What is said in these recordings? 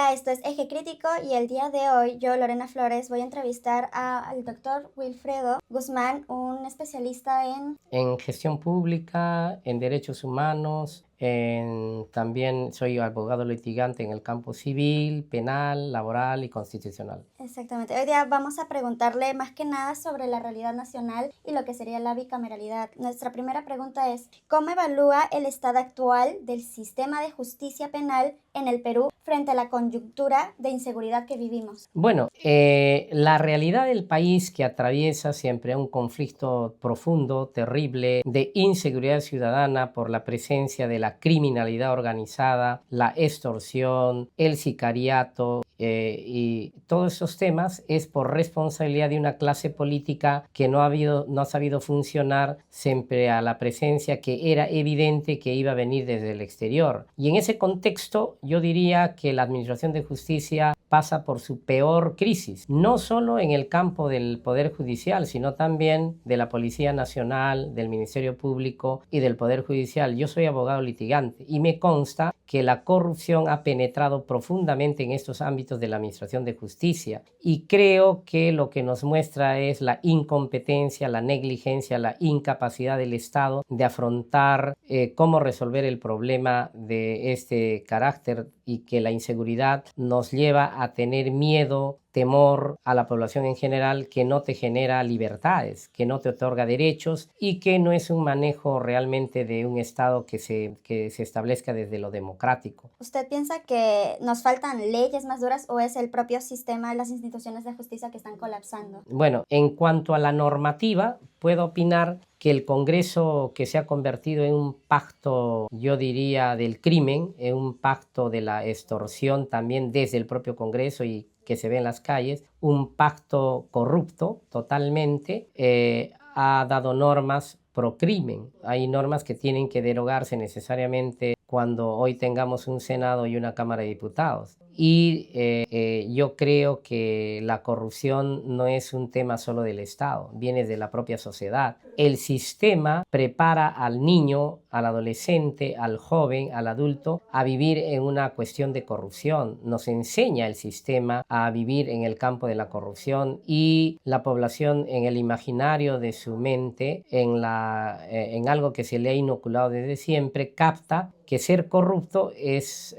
Hola, esto es Eje Crítico y el día de hoy yo, Lorena Flores, voy a entrevistar al doctor Wilfredo Guzmán, un especialista en gestión pública, en derechos humanos, también soy abogado litigante en el campo civil, penal, laboral y constitucional. Exactamente. Hoy día vamos a preguntarle más que nada sobre la realidad nacional y lo que sería la bicameralidad. Nuestra primera pregunta es, ¿cómo evalúa el estado actual del sistema de justicia penal en el Perú frente a la coyuntura de inseguridad que vivimos? Bueno, la realidad del país que atraviesa siempre un conflicto profundo, terrible, de inseguridad ciudadana por la presencia de la criminalidad organizada, la extorsión, el sicariato, y todos esos temas es por responsabilidad de una clase política que no ha sabido funcionar siempre a la presencia que era evidente que iba a venir desde el exterior. Y en ese contexto yo diría que la Administración de Justicia pasa por su peor crisis, no solo en el campo del Poder Judicial, sino también de la Policía Nacional, del Ministerio Público y del Poder Judicial. Yo soy abogado litigante y me consta que la corrupción ha penetrado profundamente en estos ámbitos de la Administración de Justicia y creo que lo que nos muestra es la incompetencia, la negligencia, la incapacidad del Estado de afrontar cómo resolver el problema de este carácter y que la inseguridad nos lleva a tener miedo, temor a la población en general, que no te genera libertades, que no te otorga derechos y que no es un manejo realmente de un Estado que se establezca desde lo democrático. ¿Usted piensa que nos faltan leyes más duras o es el propio sistema, las instituciones de justicia que están colapsando? Bueno, en cuanto a la normativa, puedo opinar que el Congreso, que se ha convertido en un pacto, yo diría, del crimen, en un pacto de la extorsión también desde el propio Congreso y que se ve en las calles, un pacto corrupto totalmente, ha dado normas pro crimen. Hay normas que tienen que derogarse necesariamente cuando hoy tengamos un Senado y una Cámara de Diputados. Y yo creo que la corrupción no es un tema solo del Estado, viene de la propia sociedad. El sistema prepara al niño, al adolescente, al joven, al adulto a vivir en una cuestión de corrupción. Nos enseña el sistema a vivir en el campo de la corrupción y la población en el imaginario de su mente, en algo que se le ha inoculado desde siempre, capta que ser corrupto es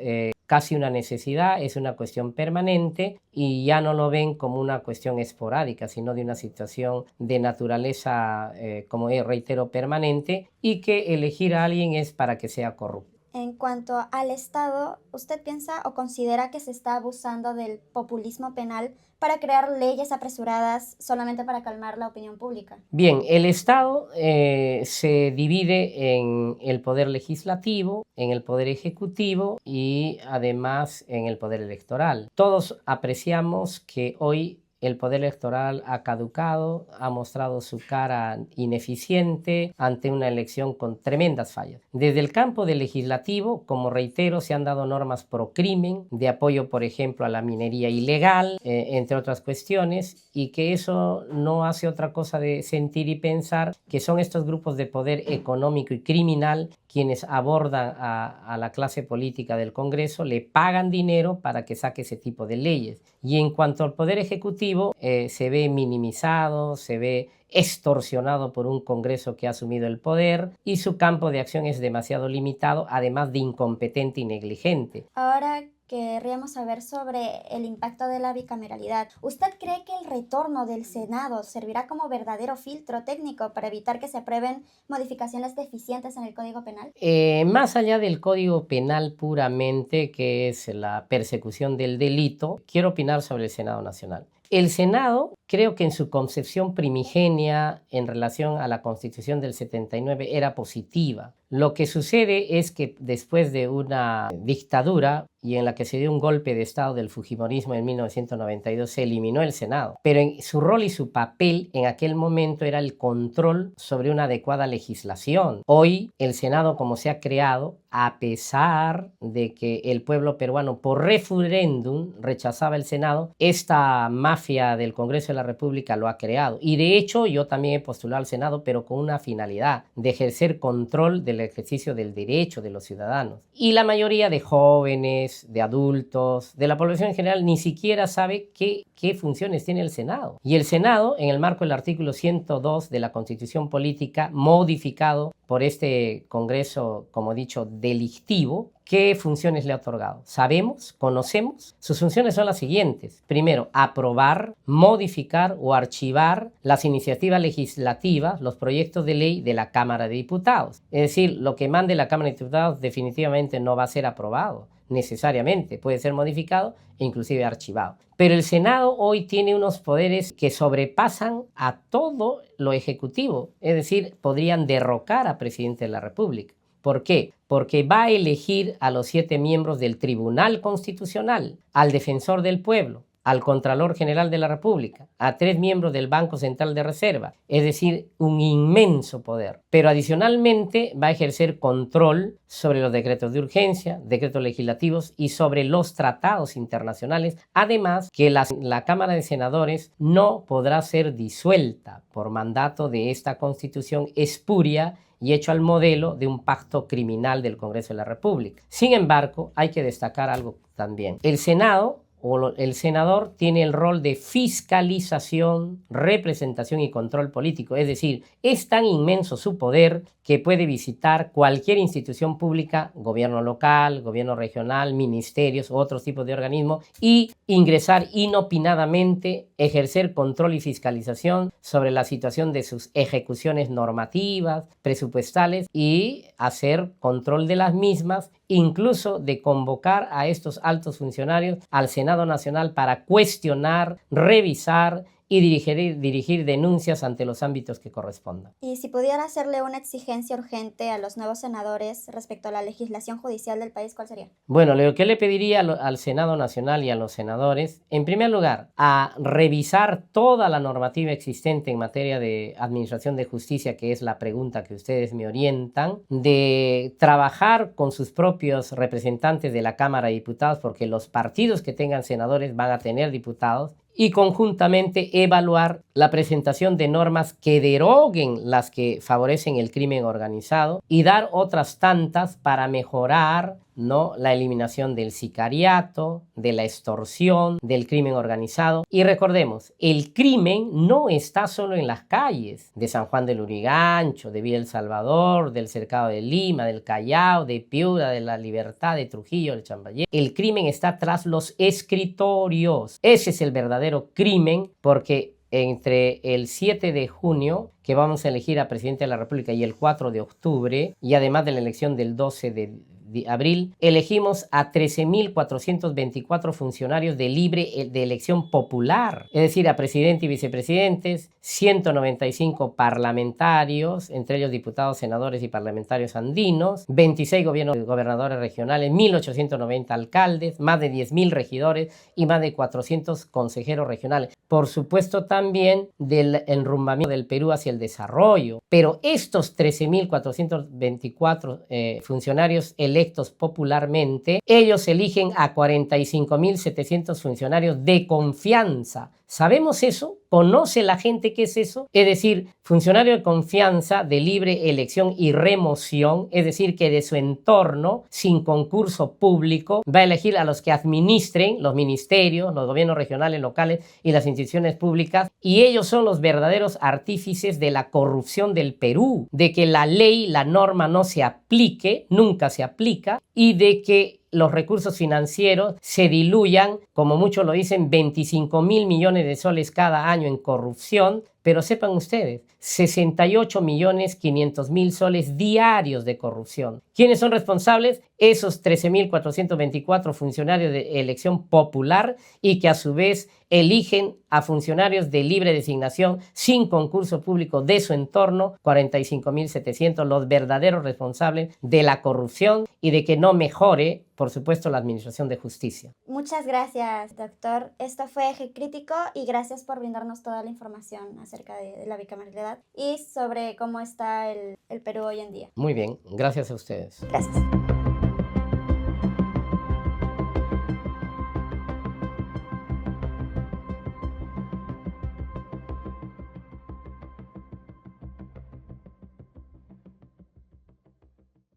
casi una necesidad, es una cuestión permanente y ya no lo ven como una cuestión esporádica, sino de una situación de naturaleza, como reitero, permanente y que elegir a alguien es para que sea corrupto. En cuanto al Estado, ¿usted piensa o considera que se está abusando del populismo penal para crear leyes apresuradas solamente para calmar la opinión pública? Bien, el Estado se divide en el poder legislativo, en el poder ejecutivo y además en el poder electoral. Todos apreciamos que hoy el poder electoral ha caducado, ha mostrado su cara ineficiente ante una elección con tremendas fallas. Desde el campo del legislativo, como reitero, se han dado normas pro crimen, de apoyo, por ejemplo, a la minería ilegal, entre otras cuestiones, y que eso no hace otra cosa de sentir y pensar que son estos grupos de poder económico y criminal quienes abordan a la clase política del Congreso, le pagan dinero para que saque ese tipo de leyes. Y en cuanto al poder ejecutivo, se ve minimizado, se ve extorsionado por un Congreso que ha asumido el poder y su campo de acción es demasiado limitado, además de incompetente y negligente. Ahora querríamos saber sobre el impacto de la bicameralidad. ¿Usted cree que el retorno del Senado servirá como verdadero filtro técnico para evitar que se aprueben modificaciones deficientes en el Código Penal? Más allá del Código Penal puramente, que es la persecución del delito, quiero opinar sobre el Senado Nacional. El Senado, creo que en su concepción primigenia en relación a la Constitución del 79 era positiva. Lo que sucede es que después de una dictadura y en la que se dio un golpe de Estado del Fujimorismo en 1992, se eliminó el Senado. Pero su rol y su papel en aquel momento era el control sobre una adecuada legislación. Hoy el Senado, como se ha creado, a pesar de que el pueblo peruano por referéndum rechazaba el Senado, esta mafia del Congreso de la República lo ha creado. Y de hecho yo también he postulado al Senado, pero con una finalidad de ejercer control del ejercicio del derecho de los ciudadanos. Y la mayoría de jóvenes, de adultos, de la población en general, ni siquiera sabe qué funciones tiene el Senado. Y el Senado, en el marco del artículo 102 de la Constitución Política, modificado por este Congreso, como he dicho, delictivo, ¿qué funciones le ha otorgado? Sabemos, conocemos. Sus funciones son las siguientes. Primero, aprobar, modificar o archivar las iniciativas legislativas, los proyectos de ley de la Cámara de Diputados. Es decir, lo que mande la Cámara de Diputados definitivamente no va a ser aprobado. Necesariamente puede ser modificado e inclusive archivado. Pero el Senado hoy tiene unos poderes que sobrepasan a todo lo ejecutivo, es decir, podrían derrocar al presidente de la República. ¿Por qué? Porque va a elegir a los 7 miembros del Tribunal Constitucional, al Defensor del Pueblo, al Contralor General de la República, a 3 miembros del Banco Central de Reserva, es decir, un inmenso poder. Pero adicionalmente va a ejercer control sobre los decretos de urgencia, decretos legislativos y sobre los tratados internacionales, además que la Cámara de Senadores no podrá ser disuelta por mandato de esta Constitución espuria y hecho al modelo de un pacto criminal del Congreso de la República. Sin embargo, hay que destacar algo también. El Senado o el senador tiene el rol de fiscalización, representación y control político. Es decir, es tan inmenso su poder que puede visitar cualquier institución pública, gobierno local, gobierno regional, ministerios u otros tipos de organismos y ingresar inopinadamente, ejercer control y fiscalización sobre la situación de sus ejecuciones normativas, presupuestales y hacer control de las mismas, incluso de convocar a estos altos funcionarios al Senado Nacional para cuestionar, revisar y dirigir denuncias ante los ámbitos que correspondan. Y si pudiera hacerle una exigencia urgente a los nuevos senadores respecto a la legislación judicial del país, ¿cuál sería? Bueno, lo que le pediría al Senado Nacional y a los senadores, en primer lugar, a revisar toda la normativa existente en materia de administración de justicia, que es la pregunta que ustedes me orientan, de trabajar con sus propios representantes de la Cámara de Diputados, porque los partidos que tengan senadores van a tener diputados, y conjuntamente evaluar la presentación de normas que deroguen las que favorecen el crimen organizado y dar otras tantas para mejorar, ¿no?, la eliminación del sicariato, de la extorsión, del crimen organizado. Y recordemos, el crimen no está solo en las calles de San Juan del Lurigancho, de Villa El Salvador, del Cercado de Lima, del Callao, de Piura, de La Libertad, de Trujillo, de Chambayé. El crimen está tras los escritorios. Ese es el verdadero crimen, porque entre el 7 de junio, que vamos a elegir a presidente de la República, y el 4 de octubre, y además de la elección del 12 de abril, elegimos a 13.424 funcionarios de elección popular, es decir, a presidente y vicepresidentes, 195 parlamentarios, entre ellos diputados, senadores y parlamentarios andinos, 26 gobernadores regionales, 1.890 alcaldes, más de 10.000 regidores y más de 400 consejeros regionales. Por supuesto también del enrumbamiento del Perú hacia el desarrollo, pero estos 13.424 funcionarios electos popularmente, ellos eligen a 45.700 funcionarios de confianza. ¿Sabemos eso? ¿Conoce la gente qué es eso? Es decir, funcionario de confianza de libre elección y remoción, es decir, que de su entorno, sin concurso público, va a elegir a los que administren los ministerios, los gobiernos regionales, locales y las instituciones públicas, y ellos son los verdaderos artífices de la corrupción del Perú, de que la ley, la norma no se aplique, nunca se aplica, y de que los recursos financieros se diluyan, como muchos lo dicen, 25.000 millones de soles cada año en corrupción, pero sepan ustedes, 68.500.000 soles diarios de corrupción. ¿Quiénes son responsables? Esos 13.424 funcionarios de elección popular y que a su vez eligen a funcionarios de libre designación sin concurso público de su entorno, 45.700, los verdaderos responsables de la corrupción y de que no mejore, por supuesto, la administración de justicia. Muchas gracias, doctor. Esto fue Eje Crítico y gracias por brindarnos toda la información acerca de la bicameralidad y sobre cómo está el Perú hoy en día. Muy bien, gracias a ustedes. Gracias.